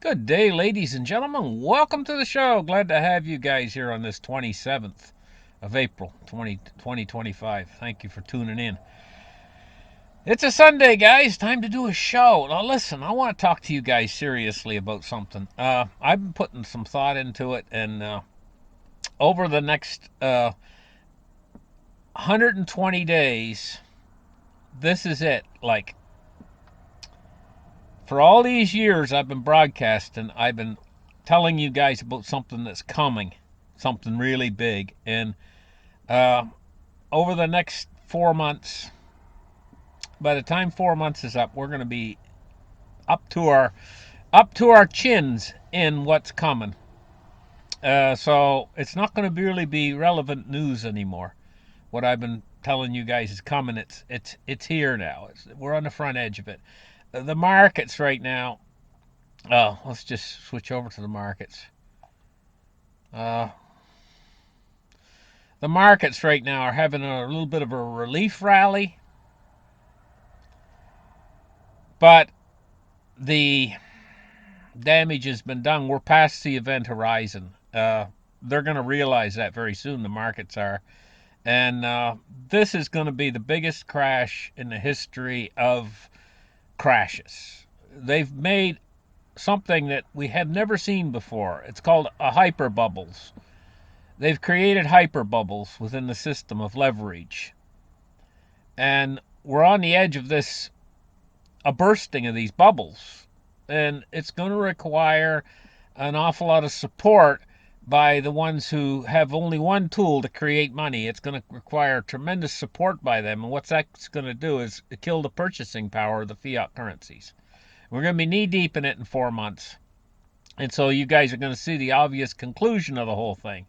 Good day, ladies and gentlemen. Welcome to the show. Glad to have you guys here on this 27th of April, 2025. Thank you for tuning in. It's a Sunday, guys. Time to do a show. Now, listen, I want to talk to you guys seriously about something. I've been putting some thought into it, and over the next 120 days, this is it. Like, for all these years I've been broadcasting, I've been telling you guys about something that's coming, something really big. And uh, over the next 4 months, by the time 4 months is up, we're going to be up to our chins in what's coming. So it's not going to really be relevant news anymore. What I've been telling you guys is coming. It's here now. We're on the front edge of it. The markets right now. Let's just switch over to the markets. Uh, the markets right now are having a little bit of a relief rally, but the damage has been done. We're past the event horizon. They're going to realize that very soon, the markets are. And this is going to be the biggest crash in the history of crashes. They've made something that we have never seen before. It's called a hyper bubbles. They've created hyper bubbles within the system of leverage. And we're on the edge of a bursting of these bubbles. And it's going to require an awful lot of support by the ones who have only one tool to create money. It's going to require tremendous support by them. And what that's going to do is kill the purchasing power of the fiat currencies. We're going to be knee deep in it in 4 months. And so you guys are going to see the obvious conclusion of the whole thing.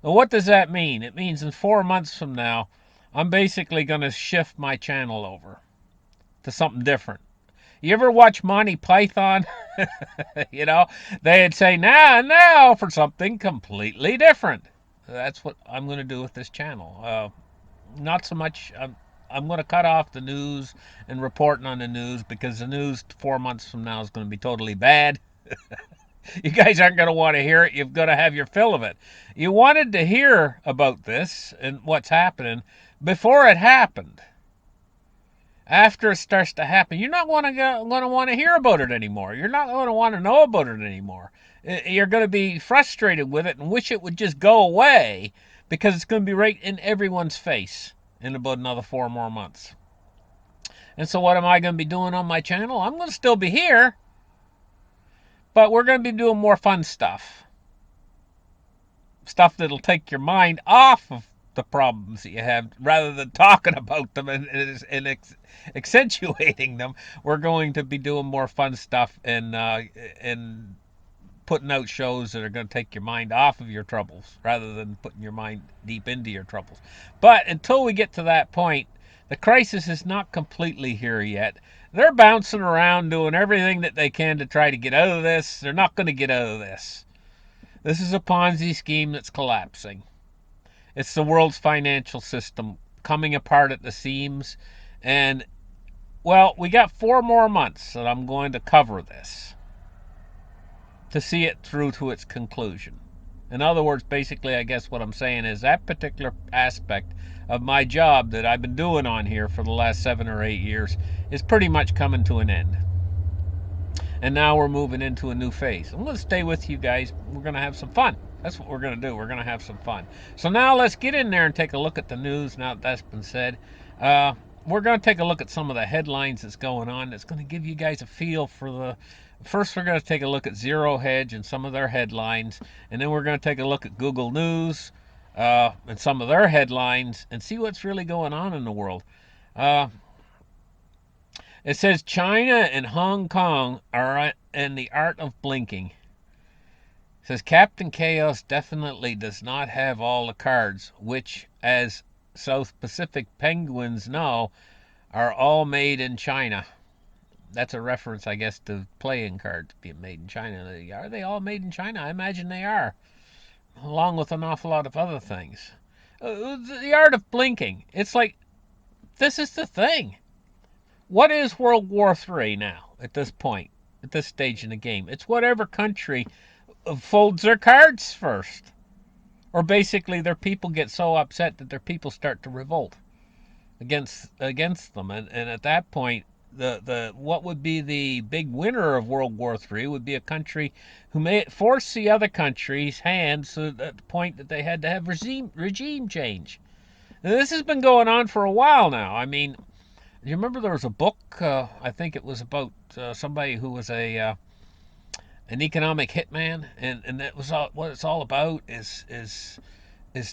Well, what does that mean? It means in 4 months from now, I'm basically going to shift my channel over to something different. You ever watch Monty Python? You know, they'd say, now for something completely different. That's what I'm going to do with this channel. Not so much, I'm going to cut off the news and reporting on the news, because the news 4 months from now is going to be totally bad. You guys aren't going to want to hear it. You've got to have your fill of it. You wanted to hear about this and what's happening before it happened. After it starts to happen, you're not going to want to hear about it anymore. You're not going to want to know about it anymore. You're going to be frustrated with it and wish it would just go away, because it's going to be right in everyone's face in about another 4 more months. And so what am I going to be doing on my channel? I'm going to still be here, but we're going to be doing more fun stuff. Stuff that'll take your mind off of the problems that you have, rather than talking about them and accentuating them. We're going to be doing more fun stuff and putting out shows that are going to take your mind off of your troubles, rather than putting your mind deep into your troubles. But until we get to that point, the crisis is not completely here yet. They're bouncing around doing everything that they can to try to get out of this. They're not going to get out of this. This is a Ponzi scheme that's collapsing. It's the world's financial system coming apart at the seams. And, well, we got 4 more months that I'm going to cover this to see it through to its conclusion. In other words, basically, I guess what I'm saying is that particular aspect of my job that I've been doing on here for the last 7 or 8 years is pretty much coming to an end. And now we're moving into a new phase. I'm going to stay with you guys. We're going to have some fun. That's what we're going to do. We're going to have some fun. So now let's get in there and take a look at the news. Now that that's been said, we're going to take a look at some of the headlines that's going on. That's going to give you guys a feel for the... First, we're going to take a look at Zero Hedge and some of their headlines. And then we're going to take a look at Google News and some of their headlines and see what's really going on in the world. It says China and Hong Kong are in the art of blinking. It says Captain Chaos definitely does not have all the cards, which, as South Pacific penguins know, are all made in China. That's a reference, I guess, to playing cards being made in China. Are they all made in China? I imagine they are, along with an awful lot of other things. The art of blinking. It's like, this is the thing. What is World War III now at this point? at this stage in the game. It's whatever country folds their cards first. Or basically their people get so upset that their people start to revolt against them. And at that point, the what would be the big winner of World War III would be a country who may force the other country's hand so at the point that they had to have regime change. Now, this has been going on for a while now. I mean, do you remember there was a book? I think it was about somebody who was a an economic hitman, and that was what it's all about is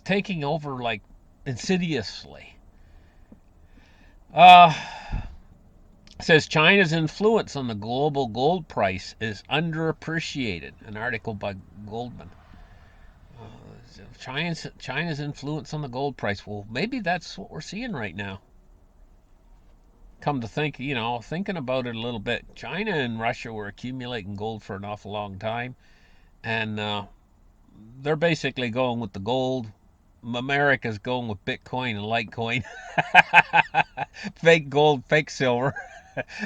taking over like insidiously. Uh, says China's influence on the global gold price is underappreciated. An article by Goldman. China's influence on the gold price. Well, maybe that's what we're seeing right now. Come to think, thinking about it a little bit, China and Russia were accumulating gold for an awful long time, and they're basically going with the gold. America's going with Bitcoin and Litecoin. Fake gold, fake silver.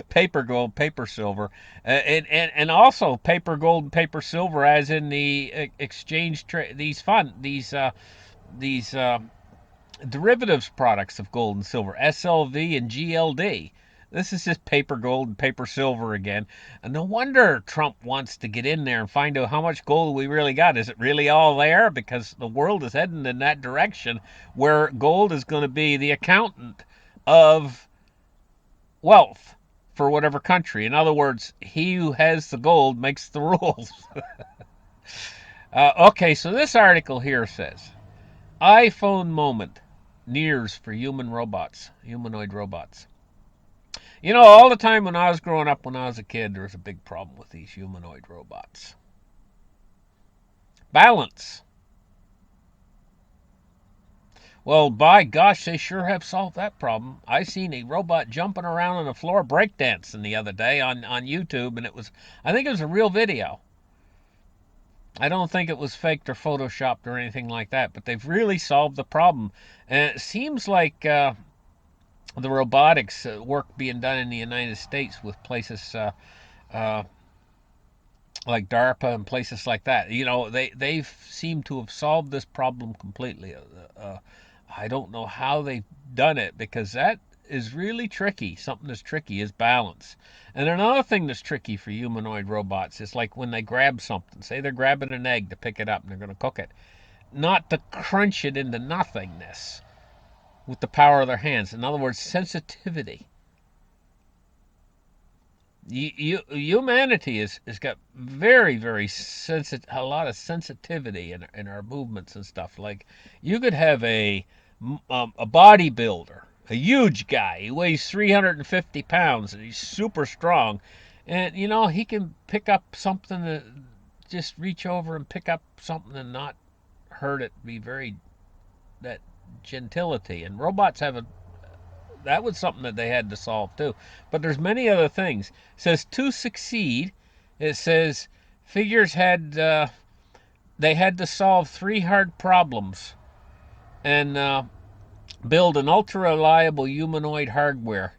Paper gold, paper silver, and also paper gold and paper silver, as in the exchange these derivatives products of gold and silver, SLV and GLD. This is just paper gold and paper silver again. And no wonder Trump wants to get in there and find out how much gold we really got. Is it really all there? Because the world is heading in that direction where gold is going to be the accountant of wealth for whatever country. In other words, he who has the gold makes the rules. Okay, so this article here says iPhone moment nears for humanoid robots. All the time when I was growing up, when I was a kid, there was a big problem with these humanoid robots. Balance. Well, by gosh, they sure have solved that problem. I seen a robot jumping around on the floor breakdancing the other day on YouTube, and I think it was a real video. I don't think it was faked or photoshopped or anything like that, but they've really solved the problem. And it seems like the robotics work being done in the United States with places uh, like DARPA and places like that. They've seemed to have solved this problem completely. I don't know how they've done it, because that is really tricky. Something that's tricky is balance. And another thing that's tricky for humanoid robots is like when they grab something. Say they're grabbing an egg to pick it up and they're going to cook it. Not to crunch it into nothingness with the power of their hands. In other words, sensitivity. Humanity has got very, very a lot of sensitivity in our movements and stuff. Like, you could have a bodybuilder, a huge guy. He weighs 350 pounds and he's super strong, and he can pick up something, just reach over and pick up something and not hurt it. Be very that gentility. And robots have that was something that they had to solve too. But there's many other things. It says to succeed, it says figures they had to solve 3 hard problems and build an ultra reliable humanoid hardware,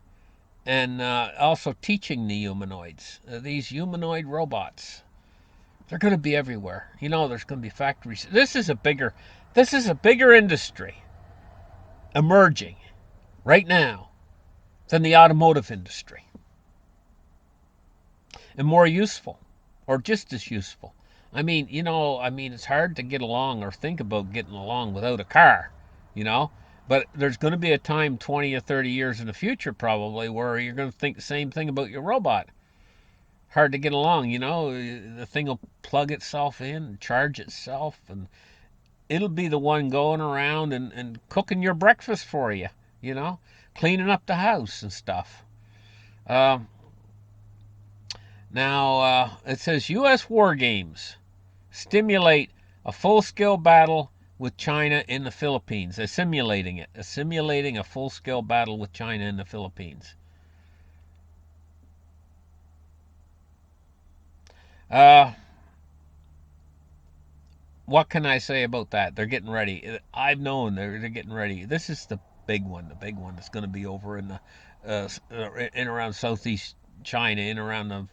and also teaching the humanoids, these humanoid robots. They're going to be everywhere. There's going to be factories. This is a bigger industry emerging right now than the automotive industry, and more useful, or just as useful. It's hard to get along or think about getting along without a car, you know. But there's going to be a time 20 or 30 years in the future, probably, where you're going to think the same thing about your robot. Hard to get along, the thing will plug itself in and charge itself, and it'll be the one going around and cooking your breakfast for you, cleaning up the house and stuff. Um, Now, it says U.S. war games stimulate a full-scale battle with China in the Philippines. They're simulating it. They're simulating a full-scale battle with China in the Philippines. Uh, what can I say about that? They're getting ready. I've known they're getting ready. This is the big one. The big one that's going to be over in around southeast China, in around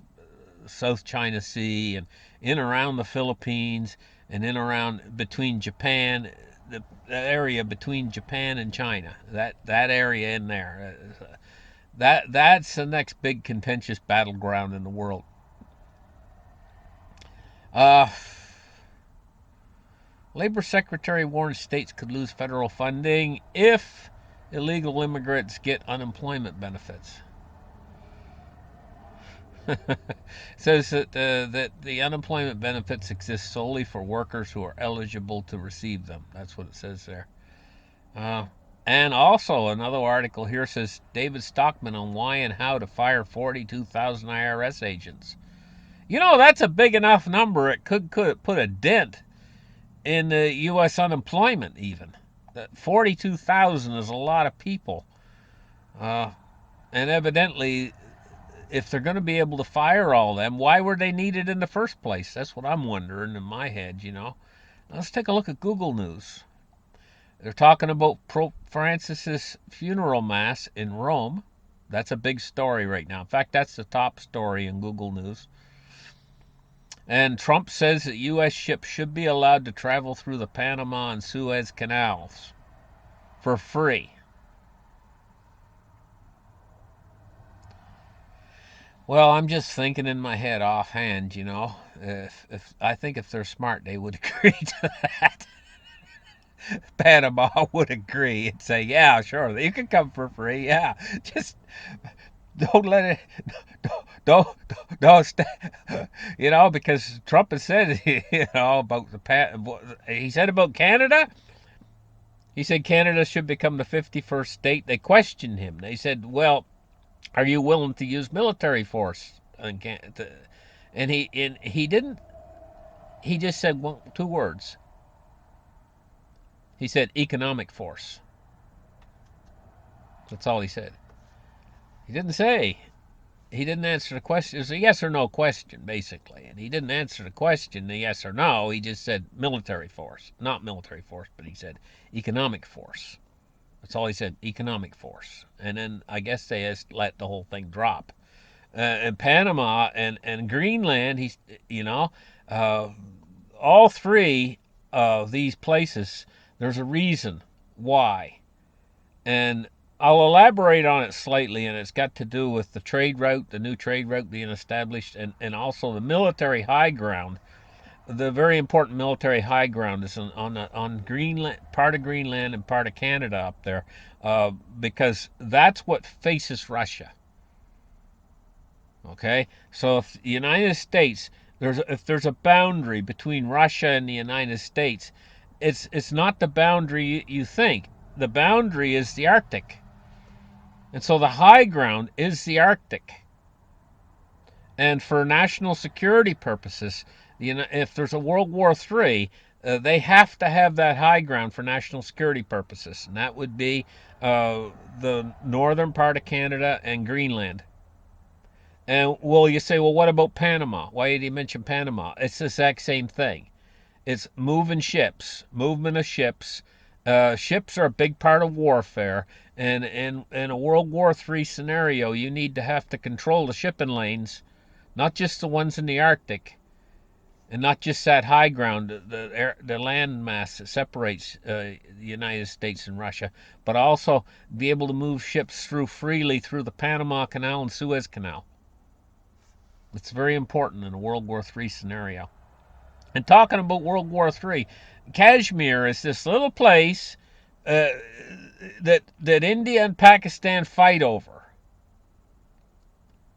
South China Sea and in around the Philippines and in around between Japan, the area between Japan and China, that area in there, that's the next big contentious battleground in the world. Uh, Labor Secretary warns states could lose federal funding if illegal immigrants get unemployment benefits. Says that the unemployment benefits exist solely for workers who are eligible to receive them. That's what it says there. Uh, and also another article here says David Stockman on why and how to fire 42,000 IRS agents. You know, that's a big enough number. It could put a dent in the U.S. unemployment even. 42,000 is a lot of people. Uh, and evidently, if they're going to be able to fire all of them, why were they needed in the first place? That's what I'm wondering in my head, you know. Let's take a look at Google News. They're talking about Pope Francis's funeral mass in Rome. That's a big story right now. In fact, that's the top story in Google News. And Trump says that U.S. ships should be allowed to travel through the Panama and Suez canals for free. Well, I'm just thinking in my head offhand, you know, if I think if they're smart, they would agree to that. Panama would agree and say, "Yeah, sure, you can come for free. Yeah, just don't let it, don't stay, you know, because Trump has said, you know, about he said about Canada. He said Canada should become the 51st state. They questioned him. They said, well, are you willing to use military force? And he didn't. He just said two words. He said economic force. That's all he said. He didn't say. He didn't answer the question. It was a yes or no question, basically. And he didn't answer the question, the yes or no. He just said military force. Not military force, but he said economic force. That's all he said, economic force. And then I guess they just let the whole thing drop. And Panama and Greenland, you know, uh, all three of these places, there's a reason why. And I'll elaborate on it slightly, and it's got to do with the trade route, the new trade route being established, and also the military high ground. The very important military high ground is on Greenland, part of Greenland and part of Canada up there, because that's what faces Russia. Okay, so if the United States, if there's a boundary between Russia and the United States, it's not the boundary you think. The boundary is the Arctic, and so the high ground is the Arctic. And for national security purposes, if there's a World War III, they have to have that high ground for national security purposes, and that would be the northern part of Canada and Greenland. And well, you say, well, what about Panama? Why did he mention Panama? It's the exact same thing. It's moving ships, movement of ships. Ships are a big part of warfare, and in a World War III scenario, you need to have to control the shipping lanes, not just the ones in the Arctic, and not just that high ground, the land mass that separates the United States and Russia, but also be able to move ships through freely through the Panama Canal and Suez Canal. It's very important in a World War III scenario. And talking about World War III, Kashmir is this little place uh, that India and Pakistan fight over.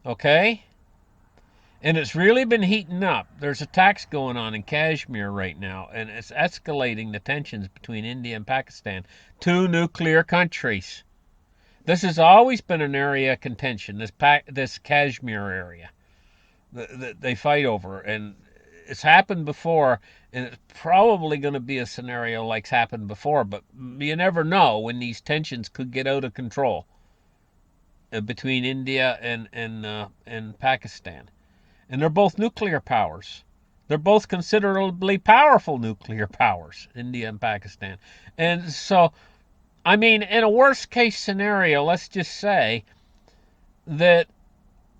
Okay? And it's really been heating up. There's attacks going on in Kashmir right now, and it's escalating the tensions between India and Pakistan, two nuclear countries. This has always been an area of contention, this Kashmir area that they fight over, and it's happened before, and it's probably going to be a scenario like's happened before, but you never know when these tensions could get out of control between India and Pakistan. And they're both nuclear powers. They're both considerably powerful nuclear powers, India and Pakistan. And so, I mean, in a worst case scenario, let's just say that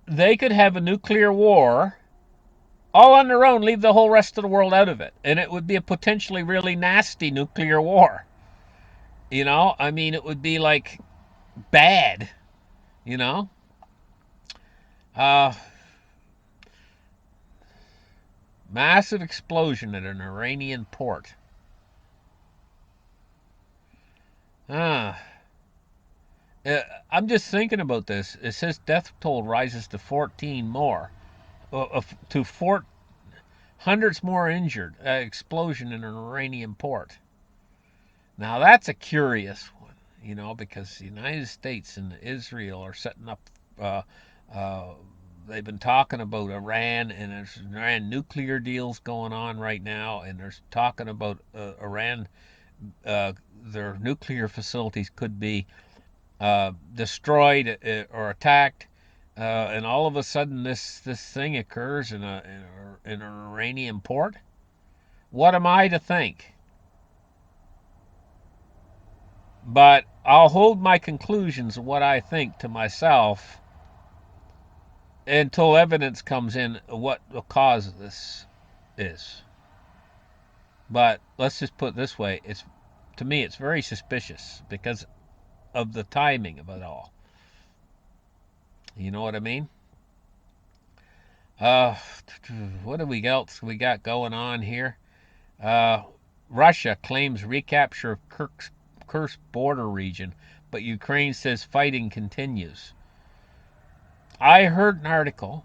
they could have a nuclear war all on their own, leave the whole rest of the world out of it. And it would be a potentially really nasty nuclear war. I mean, it would be like bad, you know? Uh, Massive explosion at an Iranian port. Ah, I'm just thinking about this. It says death toll rises to 14 more, to hundreds more injured. Explosion in an Iranian port. Now that's a curious one, because the United States and Israel are setting up. Uh, uh, they've been talking about Iran, and there's Iran nuclear deals going on right now, and there's talking about Iran. Their nuclear facilities could be destroyed or attacked, and all of a sudden this thing occurs in an Iranian port. What am I to think? But I'll hold my conclusions of what I think to myself until evidence comes in what the cause of this is. But let's just put it this way: to me, it's very suspicious because of the timing of it all. You know what I mean? Uh, what do we got going on here? Uh, Russia claims recapture of Kursk border region, but Ukraine says fighting continues. I heard an article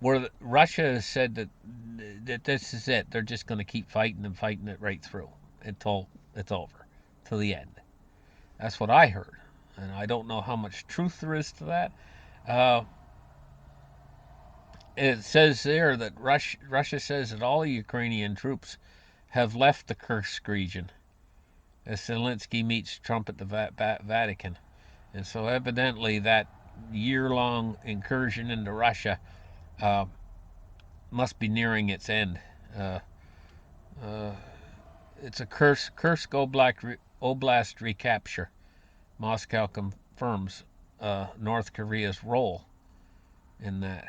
where Russia said that this is it. They're just going to keep fighting and fighting it right through until it's over, to the end. That's what I heard, and I don't know how much truth there is to that. Uh, it says there that Russia says that all Ukrainian troops have left the Kursk region as Zelensky meets Trump at the Vatican. And so evidently that year-long incursion into Russia uh, must be nearing its end. Uh, uh, it's a Kursk Oblast recapture. Moscow confirms North Korea's role in that.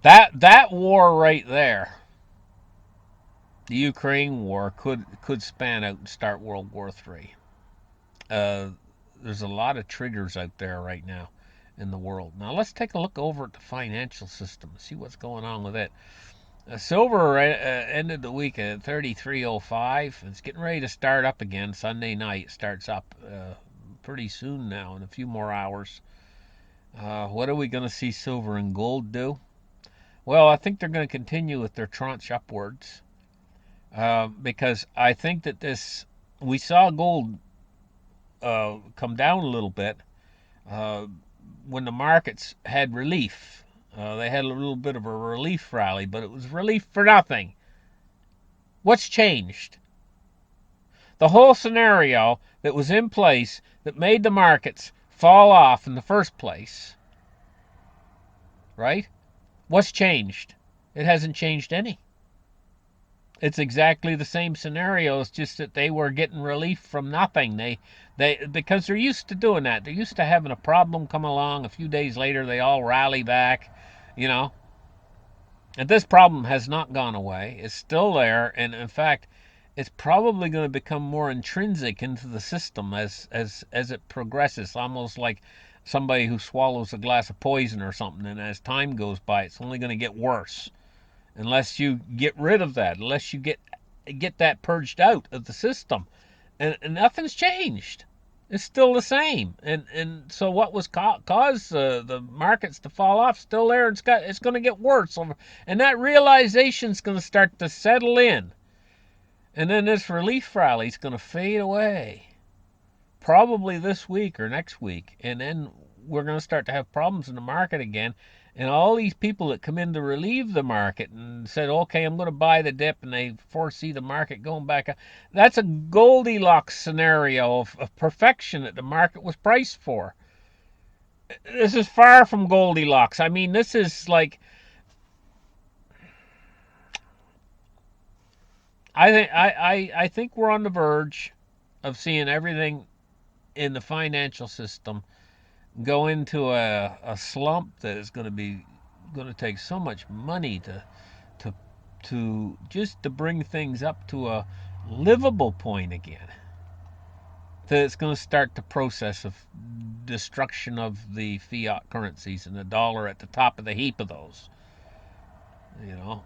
That war right there, the Ukraine war, could span out and start World War III. Uh, there's a lot of triggers out there right now in the world. Now let's take a look over at the financial system and see what's going on with it. Silver ended the week at 33.05. It's getting ready to start up again. Sunday night it starts up pretty soon now, in a few more hours. What are we going to see silver and gold do? Well, I think they're going to continue with their tranche upwards because I think that we saw gold come down a little bit uh, when the markets had relief. They had a little bit of a relief rally, but it was relief for nothing. What's changed? The whole scenario that was in place that made the markets fall off in the first place, right? What's changed? It hasn't changed any. It's exactly the same scenario. It's just that they were getting relief from nothing. They because they're used to doing that. They're used to having a problem come along. A few days later, they all rally back. You know, and this problem has not gone away. It's still there, and in fact, it's probably going to become more intrinsic into the system as it progresses. Almost like somebody who swallows a glass of poison or something, and as time goes by, it's only going to get worse unless you get rid of that, unless you get that purged out of the system, and nothing's changed. It's still the same, and so what was caused the markets to fall off still there. It's going to get worse, and that realization's going to start to settle in, and then this relief rally is going to fade away, probably this week or next week, and then we're going to start to have problems in the market again. And all these people that come in to relieve the market and said, okay, I'm going to buy the dip, and they foresee the market going back up. That's a Goldilocks scenario of perfection that the market was priced for. This is far from Goldilocks. I mean, this is like, I think we're on the verge of seeing everything in the financial system go into a slump that is going to be going to take so much money to just to bring things up to a livable point again. That it's going to start the process of destruction of the fiat currencies and the dollar at the top of the heap of those. You know.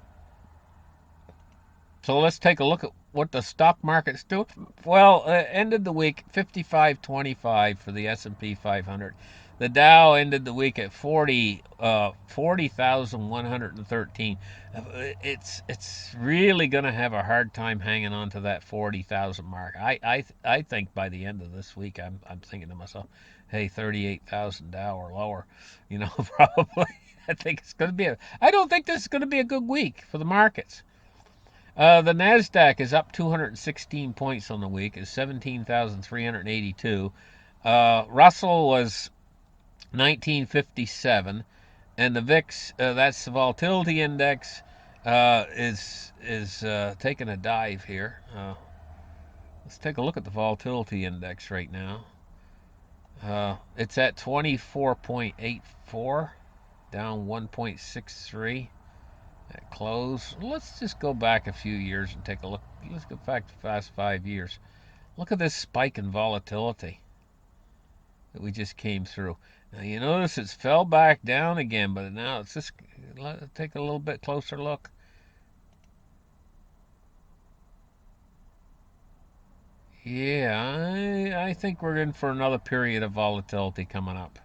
So let's take a look at what the stock market's doing. Well, ended the week 55.25 for the S&P 500. The Dow ended the week at 40,113. It's really going to have a hard time hanging on to that 40,000 mark. I think by the end of this week, I'm thinking to myself, hey, 38,000 Dow or lower, probably. I think it's going to be I don't think this is going to be a good week for the markets. The Nasdaq is up 216 points on the week, is 17,382. Russell was 1957, and the VIX, that's the Volatility Index, is taking a dive here. Let's take a look at the Volatility Index right now. It's at 24.84, down 1.63. At close. Let's just go back a few years and take a look. Let's go back to the past 5 years. Look at this spike in volatility that we just came through. Now you notice it's fell back down again, but now it's just, let's take a little bit closer look. Yeah, I think we're in for another period of volatility coming up.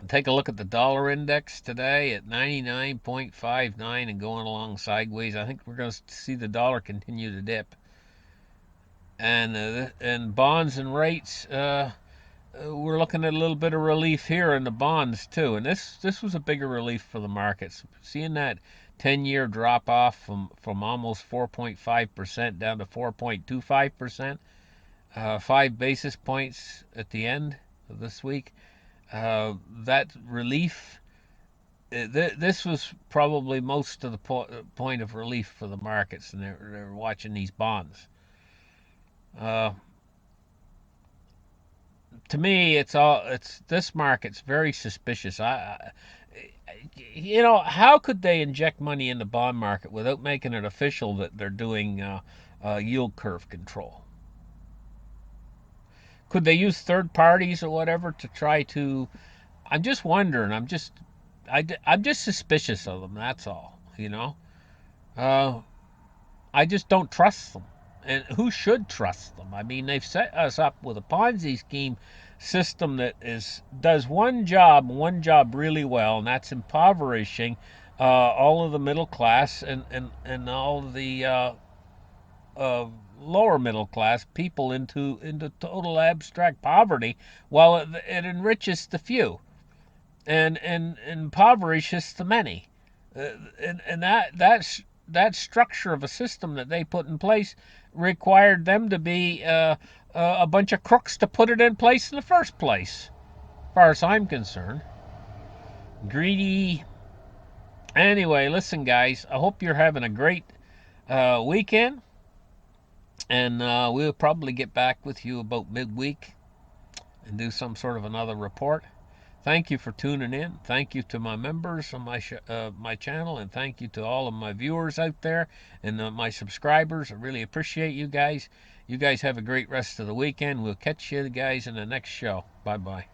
Take a look at the dollar index today at 99.59 and going along sideways. I think we're going to see the dollar continue to dip. And bonds and rates, we're looking at a little bit of relief here in the bonds too. And this was a bigger relief for the markets. Seeing that 10-year drop off from almost 4.5% down to 4.25%, 5 basis points at the end of this week. That relief, this was probably most of the point of relief for the markets, and they're watching these bonds. To me, this market's very suspicious. How could they inject money in the bond market without making it official that they're doing yield curve control? Could they use third parties or whatever to try to? I'm just wondering. I'm just suspicious of them. That's all. I just don't trust them. And who should trust them? I mean, they've set us up with a Ponzi scheme system that does one job really well, and that's impoverishing all of the middle class and all of the lower middle class people into total abstract poverty, while it enriches the few and impoverishes the many. And that structure of a system that they put in place required them to be a bunch of crooks to put it in place in the first place, as far as I'm concerned. Greedy. Anyway, listen, guys, I hope you're having a great weekend, and we'll probably get back with you about midweek and do some sort of another report. Thank you for tuning in. Thank you to my members on my channel, and thank you to all of my viewers out there and my subscribers. I really appreciate you guys. You guys have a great rest of the weekend. We'll catch you guys in the next show. Bye-bye.